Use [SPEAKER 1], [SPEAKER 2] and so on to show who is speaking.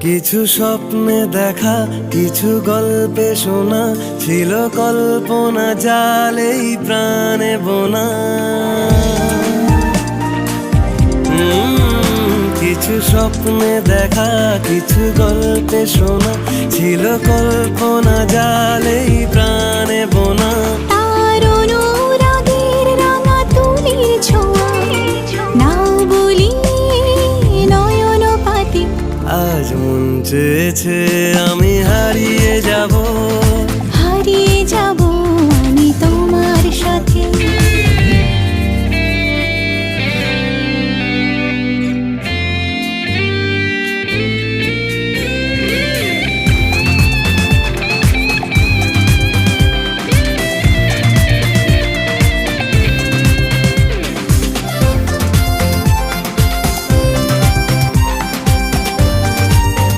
[SPEAKER 1] কিছু স্বপ্নে দেখা, কিছু গল্পে শোনা, ছিল কল্পনা জালেই প্রাণে বোনা। কিছু স্বপ্নে দেখা, কিছু গল্পে শোনা, ছিল কল্পনা জালেই প্রাণে বোনা। আজ মন চেয়েছে আমি হারিয়ে যাব,
[SPEAKER 2] হারিয়ে যাব